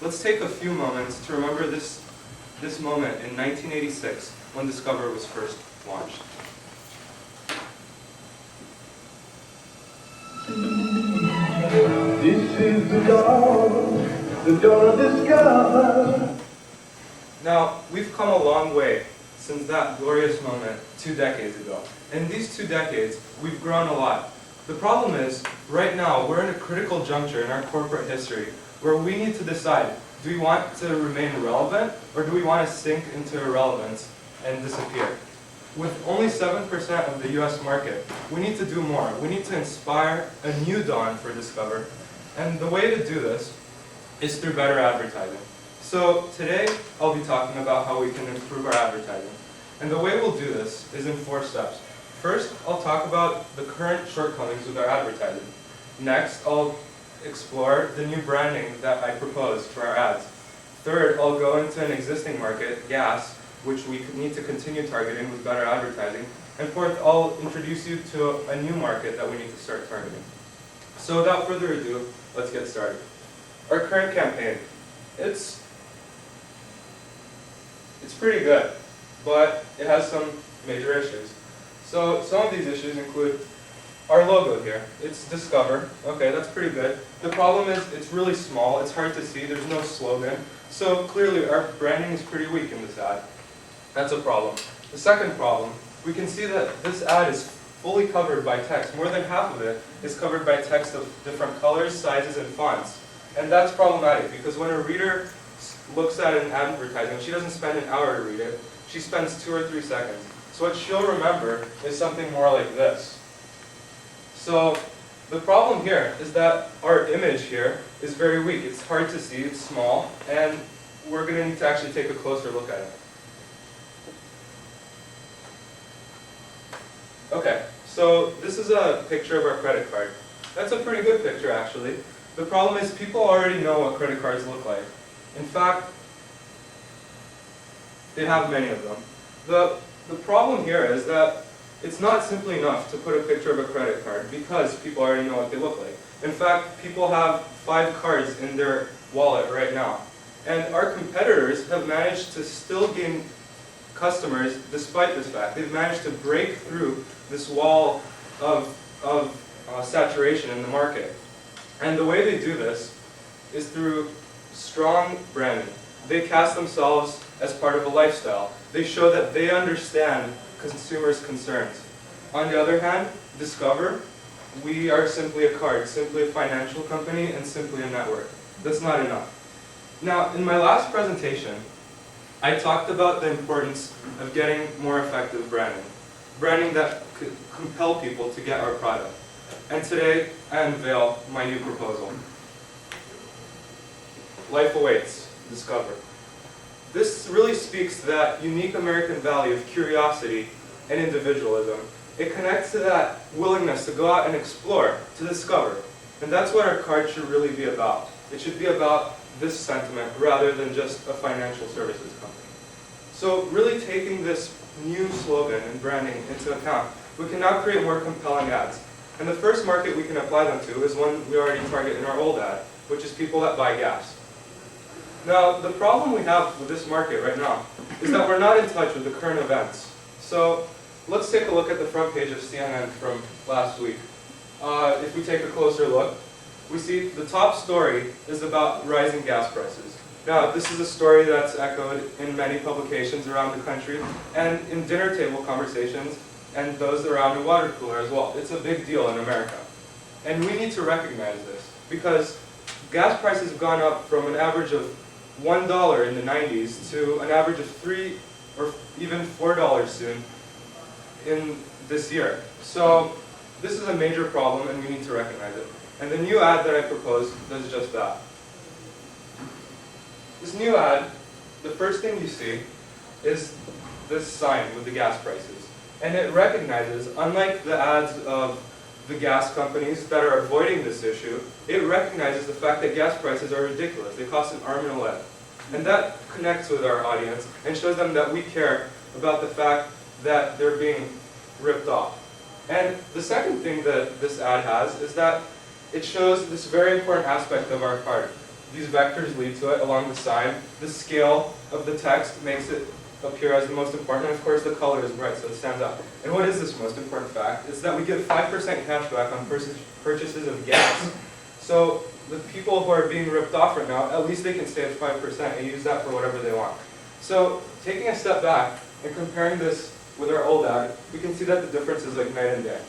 let's take a few moments to remember this moment in 1986 when Discover was first launched. This is the dawn of Discover. Now, we've come a long way since that glorious moment 2 decades ago. In these 2 decades, we've grown a lot. The problem is, right now, we're in a critical juncture in our corporate history where we need to decide, do we want to remain relevant or do we want to sink into irrelevance and disappear? With only 7% of the US market, we need to do more. We need to inspire a new dawn for Discover. And the way to do this is through better advertising. So today, I'll be talking about how we can improve our advertising. And the way we'll do this is in 4 steps. First, I'll talk about the current shortcomings with our advertising. Next, I'll explore the new branding that I propose for our ads. Third, I'll go into an existing market, gas, which we need to continue targeting with better advertising. And fourth, I'll introduce you to a new market that we need to start targeting. So without further ado, let's get started. Our current campaign, it's pretty good, but it has some major issues. So some of these issues include our logo here. It's Discover. Okay, that's pretty good. The problem is it's really small. It's hard to see. There's no slogan. So clearly our branding is pretty weak in this ad. That's a problem. The second problem, we can see that this ad is fully covered by text. More than half of it is covered by text of different colors, sizes, and fonts. And that's problematic because when a reader looks at an advertisement, she doesn't spend an hour to read it. She spends 2 or 3 seconds. So what she'll remember is something more like this. So the problem here is that our image here is very weak. It's hard to see, it's small, and we're going to need to actually take a closer look at it. Okay, so this is a picture of our credit card. That's a pretty good picture, actually. The problem is people already know what credit cards look like. In fact, they have many of them. The problem here is that it's not simply enough to put a picture of a credit card because people already know what they look like. In fact, people have 5 cards in their wallet right now. And our competitors have managed to still gain customers despite this fact. They've managed to break through this wall of saturation in the market. And the way they do this is through strong branding. They cast themselves as part of a lifestyle. They show that they understand consumers' concerns. On the other hand, Discover, we are simply a card, simply a financial company, and simply a network. That's not enough. Now, in my last presentation, I talked about the importance of getting more effective branding. Branding that could compel people to get our product. And today, I unveil my new proposal. Life awaits, Discover. This really speaks to that unique American value of curiosity and individualism. It connects to that willingness to go out and explore, to discover. And that's what our card should really be about. It should be about this sentiment rather than just a financial services company. So really taking this new slogan and branding into account, we can now create more compelling ads. And the first market we can apply them to is one we already target in our old ad, which is people that buy gas. Now, the problem we have with this market right now is that we're not in touch with the current events. So let's take a look at the front page of CNN from last week. If we take a closer look, we see the top story is about rising gas prices. Now, this is a story that's echoed in many publications around the country and in dinner table conversations and those around a water cooler as well. It's a big deal in America. And we need to recognize this because gas prices have gone up from an average of $1 in the 90s to an average of $3 or even $4 soon in this year. So this is a major problem and we need to recognize it. And the new ad that I propose does just that. This new ad, the first thing you see is this sign with the gas prices. And it recognizes, unlike the ads of the gas companies that are avoiding this issue, it recognizes the fact that gas prices are ridiculous. They cost an arm and a leg. And that connects with our audience and shows them that we care about the fact that they're being ripped off. And the second thing that this ad has is that it shows this very important aspect of our card, these vectors lead to it along the sign. The scale of the text makes it appear as the most important, and of course the color is bright, so it stands out. And what is this most important fact? It's that we give 5% cash back on purchases of gas. So the people who are being ripped off right now, at least they can stay at 5% and use that for whatever they want. So taking a step back and comparing this with our old ad, we can see that the difference is like night and day.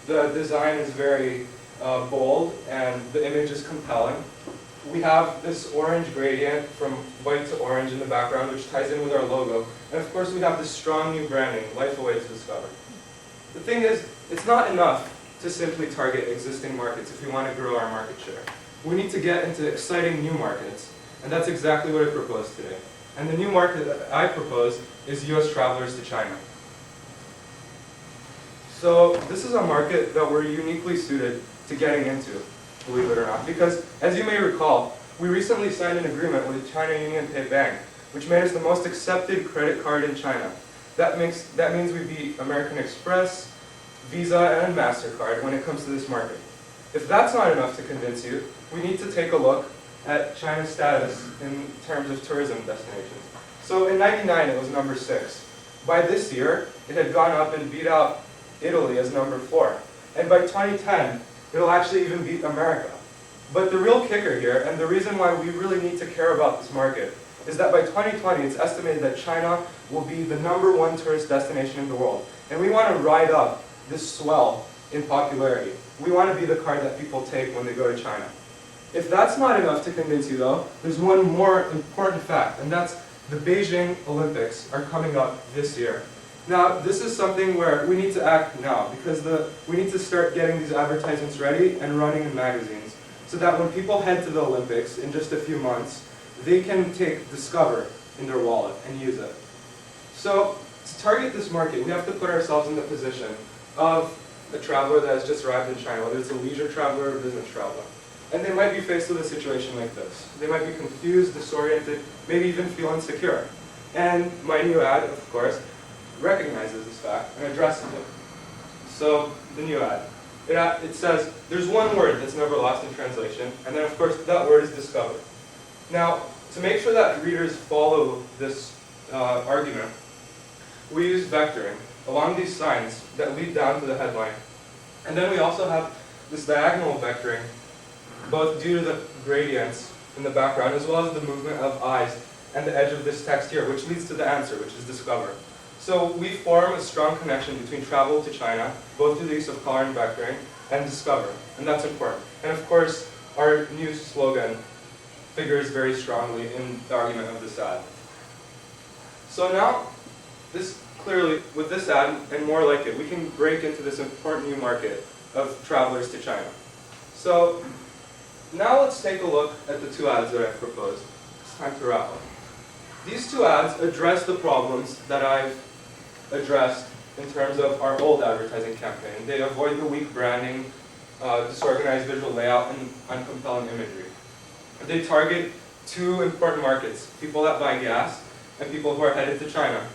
The design is very bold and the image is compelling. We have this orange gradient from white to orange in the background, which ties in with our logo. And of course we have this strong new branding, life awaits discover. The thing is, it's not enough to simply target existing markets if we want to grow our market share. We need to get into exciting new markets, and that's exactly what I propose today. And the new market that I propose is US travelers to China. So this is a market that we're uniquely suited to getting into, believe it or not, because as you may recall, we recently signed an agreement with China UnionPay Bank, which made us the most accepted credit card in China. That means we beat American Express, Visa, and MasterCard when it comes to this market. If that's not enough to convince you, we need to take a look at China's status in terms of tourism destinations. So in '99 it was number 6. By this year, it had gone up and beat out Italy as number 4. And by 2010, it'll actually even beat America. But the real kicker here, and the reason why we really need to care about this market, is that by 2020, it's estimated that China will be the number 1 tourist destination in the world. And we want to ride up this swell in popularity. We want to be the card that people take when they go to China. If that's not enough to convince you though, there's one more important fact, and that's the Beijing Olympics are coming up this year. Now, this is something where we need to act now, because we need to start getting these advertisements ready and running in magazines, so that when people head to the Olympics in just a few months, they can take Discover in their wallet and use it. So, to target this market, we have to put ourselves in the position of a traveler that has just arrived in China, whether it's a leisure traveler or a business traveler. And they might be faced with a situation like this. They might be confused, disoriented, maybe even feel insecure. And my new ad, of course, recognizes this fact and addresses it. So, the new ad. It says, there's one word that's never lost in translation, and then of course that word is discover. Now, to make sure that readers follow this argument, we use vectoring along these signs that lead down to the headline. And then we also have this diagonal vectoring, both due to the gradients in the background as well as the movement of eyes and the edge of this text here, which leads to the answer, which is discover. So we form a strong connection between travel to China, both through the use of color and vectoring, and discover, and that's important. And of course, our new slogan figures very strongly in the argument of this ad. So now, clearly, with this ad, and more like it, we can break into this important new market of travelers to China. So now let's take a look at the 2 ads that I've proposed. It's time to wrap up. These 2 ads address the problems that I've addressed in terms of our old advertising campaign. They avoid the weak branding, disorganized visual layout, and uncompelling imagery. They target 2 important markets, people that buy gas and people who are headed to China.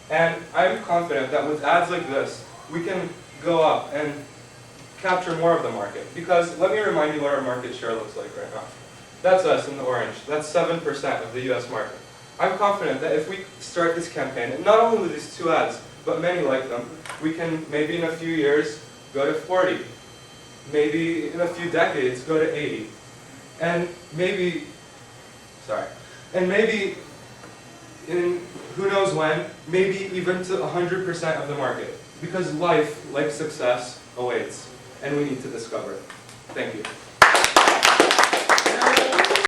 And I'm confident that with ads like this, we can go up and capture more of the market. Because let me remind you what our market share looks like right now. That's us in the orange. That's 7% of the US market. I'm confident that if we start this campaign, and not only with these 2 ads, but many like them, we can maybe in a few years go to 40. Maybe in a few decades go to 80. And maybe in who knows when, maybe even to 100% of the market. Because life, like success, awaits, and we need to discover it. Thank you.